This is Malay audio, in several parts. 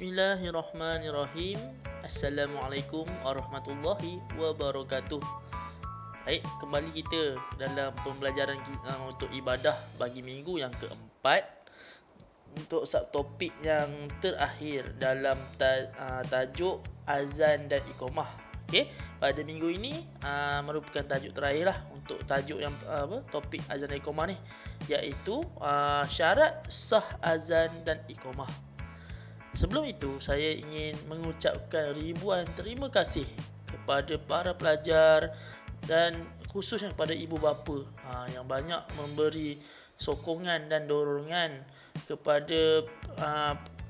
Bismillahirrahmanirrahim. Assalamualaikum warahmatullahi wabarakatuh. Baik, kembali kita dalam pembelajaran untuk ibadah bagi minggu yang keempat. Untuk subtopik yang terakhir dalam tajuk azan dan iqamah. Okey, pada minggu ini merupakan tajuk terakhir lah untuk tajuk yang topik azan dan iqamah ni, iaitu syarat sah azan dan iqamah. Sebelum itu, saya ingin mengucapkan ribuan terima kasih kepada para pelajar dan khususnya kepada ibu bapa yang banyak memberi sokongan dan dorongan kepada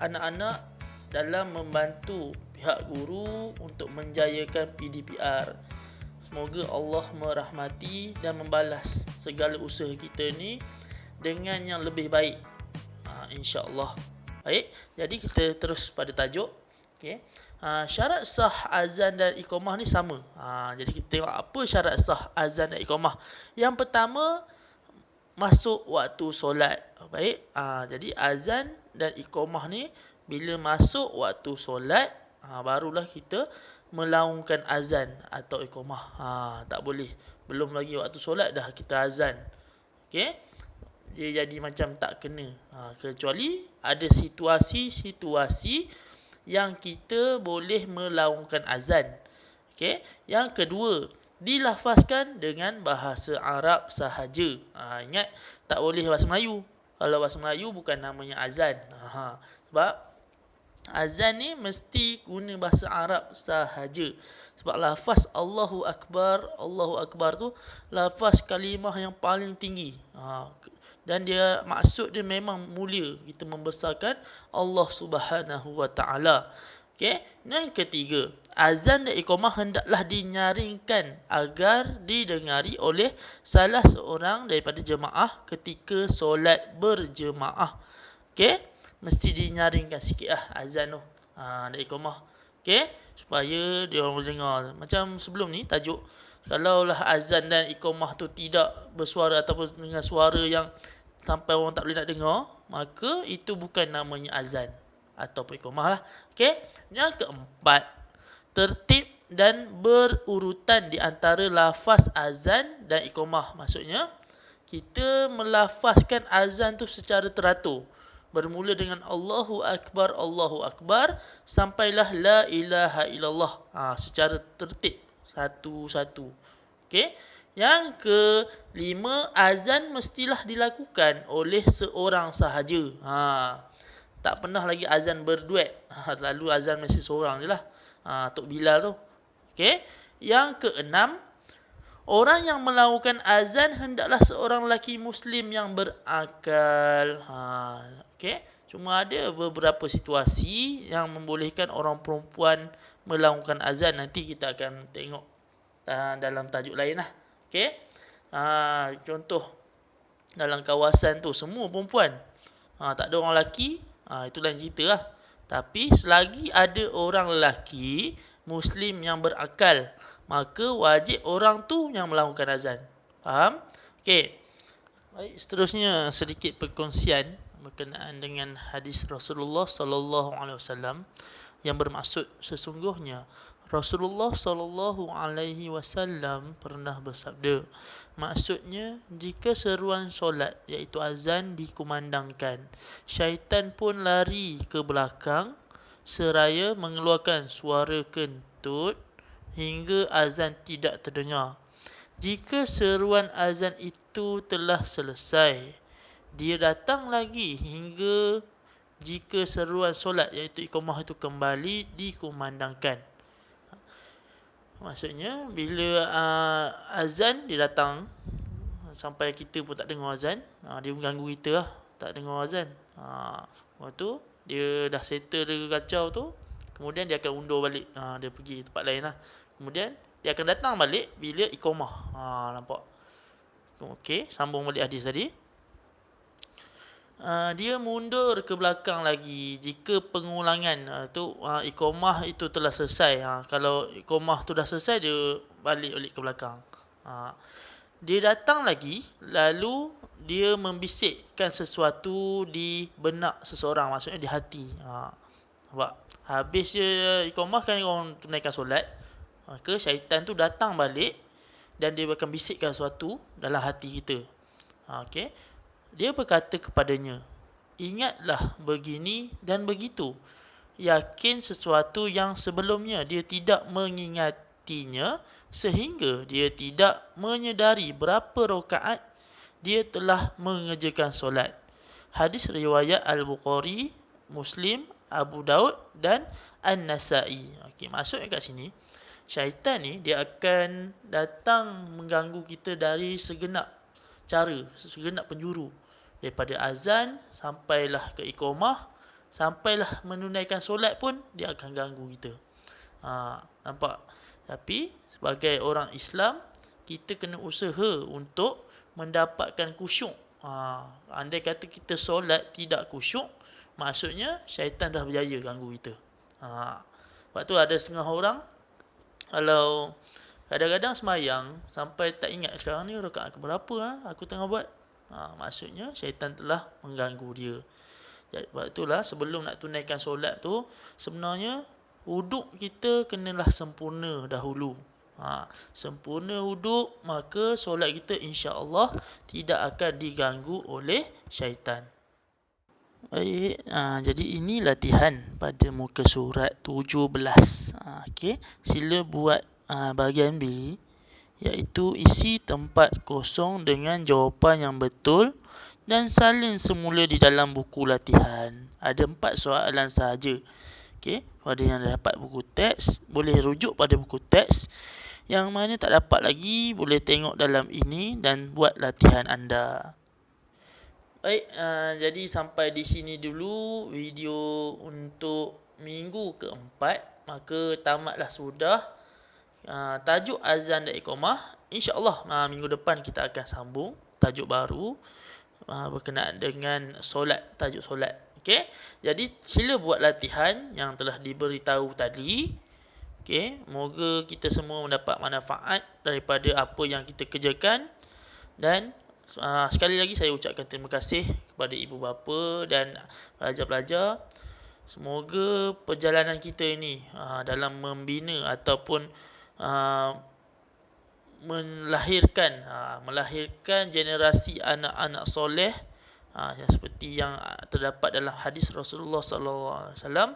anak-anak dalam membantu pihak guru untuk menjayakan PDPR. Semoga Allah merahmati dan membalas segala usaha kita ni dengan yang lebih baik, insya-Allah. Baik, jadi kita terus pada tajuk. Okey. Syarat sah azan dan iqamah ni sama. Jadi kita tengok apa syarat sah azan dan iqamah. Yang pertama, masuk waktu solat. Baik. Jadi azan dan iqamah ni bila masuk waktu solat, barulah kita melaungkan azan atau iqamah. Tak boleh belum lagi waktu solat dah kita azan. Okey. Dia jadi macam tak kena, kecuali ada situasi-situasi yang kita boleh melaungkan azan. Okey. Yang kedua, dilafazkan dengan bahasa Arab sahaja. Ingat, tak boleh bahasa Melayu. Kalau bahasa Melayu bukan namanya azan. Sebab azan ni mesti guna bahasa Arab sahaja. Sebab lafaz Allahu Akbar tu lafaz kalimah yang paling tinggi. Dan dia maksud dia memang mulia, kita membesarkan Allah Subhanahu wa taala. Okey, yang ketiga, azan dan iqamah hendaklah dinyaringkan agar didengari oleh salah seorang daripada jemaah ketika solat berjemaah. Okey, mesti dinyaringkan sikitlah azan tu dan iqamah. Okey, supaya dia orang boleh dengar. Macam sebelum ni tajuk, kalaulah azan dan iqamah tu tidak bersuara ataupun dengan suara yang sampai orang tak boleh nak dengar, maka itu bukan namanya azan ataupun iqamah lah. Okey. Yang keempat, tertib dan berurutan di antara lafaz azan dan iqamah. Maksudnya, kita melafazkan azan tu secara teratur. Bermula dengan Allahu Akbar sampailah la ilaha illallah, secara tertib satu-satu. Okey. Yang kelima, azan mestilah dilakukan oleh seorang sahaja. Tak pernah lagi azan berduet. Lalu azan mesti seorang je lah. Tok Bilal tu. Okey. Yang keenam, orang yang melakukan azan hendaklah seorang lelaki Muslim yang berakal. Okey. Cuma ada beberapa situasi yang membolehkan orang perempuan melakukan azan. Nanti kita akan tengok dalam tajuk lain lah. Okey. Contoh, dalam kawasan tu semua perempuan. Tak ada orang lelaki. Itu lain cerita lah. Tapi selagi ada orang lelaki Muslim yang berakal, maka wajib orang tu yang melakukan azan. Faham? Okey. Baik, seterusnya sedikit perkongsian berkenaan dengan hadis Rasulullah sallallahu alaihi wasallam yang bermaksud sesungguhnya Rasulullah sallallahu alaihi wasallam pernah bersabda. Maksudnya, jika seruan solat iaitu azan dikumandangkan, syaitan pun lari ke belakang seraya mengeluarkan suara kentut hingga azan tidak terdengar. Jika seruan azan itu telah selesai, dia datang lagi hingga jika seruan solat iaitu iqamah itu kembali dikumandangkan. Maksudnya, bila azan dia datang sampai kita pun tak dengar azan, dia mengganggu kita lah, tak dengar azan. Lepas tu dia dah settle dia kacau tu, kemudian dia akan undur balik, dia pergi tempat lain lah. Kemudian dia akan datang balik bila iqamah. Nampak? Okey, sambung balik hadis tadi. Dia mundur ke belakang lagi jika pengulangan iqamah itu telah selesai. Kalau iqamah tu dah selesai, dia balik ke belakang. Dia datang lagi, lalu dia membisikkan sesuatu di benak seseorang, maksudnya di hati. Nampak? Habis je iqamah kan orang tunaikan solat, maka syaitan tu datang balik dan dia akan bisikkan sesuatu dalam hati kita. Okey. Dia berkata kepadanya, ingatlah begini dan begitu. Yakin sesuatu yang sebelumnya dia tidak mengingatinya sehingga dia tidak menyedari berapa rakaat dia telah mengerjakan solat. Hadis riwayat Al-Bukhari, Muslim, Abu Daud dan An-Nasai. Okey, maksudnya kat sini, syaitan ni dia akan datang mengganggu kita dari segenap cara, segenap penjuru. Daripada azan sampailah ke iqamah, sampailah menunaikan solat pun dia akan ganggu kita. Nampak? Tapi sebagai orang Islam, kita kena usaha untuk mendapatkan khusyuk. Andai kata kita solat tidak khusyuk, maksudnya syaitan dah berjaya ganggu kita. Sebab tu ada setengah orang, kalau kadang-kadang semayang sampai tak ingat sekarang ni rakaat keberapa aku tengah buat. Maksudnya syaitan telah mengganggu dia. Sebab itulah sebelum nak tunaikan solat tu, sebenarnya wuduk kita kenalah sempurna dahulu. Sempurna wuduk, maka solat kita insya-Allah tidak akan diganggu oleh syaitan. Baik, jadi ini latihan pada muka surat 17. Okey, sila buat bahagian B, iaitu isi tempat kosong dengan jawapan yang betul dan salin semula di dalam buku latihan. Ada 4 soalan sahaja. Okey, pada yang dapat buku teks, boleh rujuk pada buku teks. Yang mana tak dapat lagi, boleh tengok dalam ini dan buat latihan anda. Baik, jadi sampai di sini dulu video untuk minggu keempat. Maka tamatlah sudah tajuk azan dan iqamah. InsyaAllah minggu depan kita akan sambung tajuk baru berkenaan dengan solat, tajuk solat. Okey, jadi sila buat latihan yang telah diberitahu tadi. Okey, moga kita semua mendapat manfaat daripada apa yang kita kerjakan. Dan sekali lagi saya ucapkan terima kasih kepada ibu bapa dan pelajar-pelajar. Semoga perjalanan kita ini dalam membina ataupun melahirkan generasi anak-anak soleh, yang seperti yang terdapat dalam hadis Rasulullah sallallahu alaihi wasallam,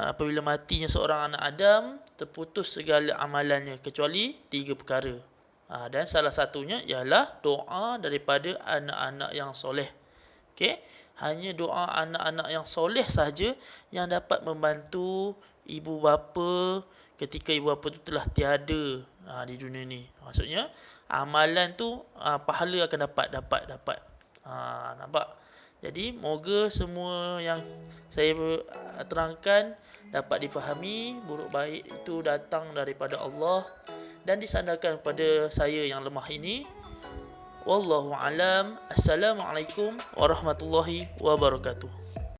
apabila matinya seorang anak Adam, terputus segala amalannya kecuali 3 perkara. Dan salah satunya ialah doa daripada anak-anak yang soleh. Okey, hanya doa anak-anak yang soleh saja yang dapat membantu ibu bapa ketika ibu bapa tu telah tiada di dunia ni. Maksudnya amalan tu pahala akan dapat. Nampak? Jadi moga semua yang saya terangkan dapat difahami. Buruk baik itu datang daripada Allah dan disandarkan kepada saya yang lemah ini. Wallahu alam. Assalamualaikum warahmatullahi wabarakatuh.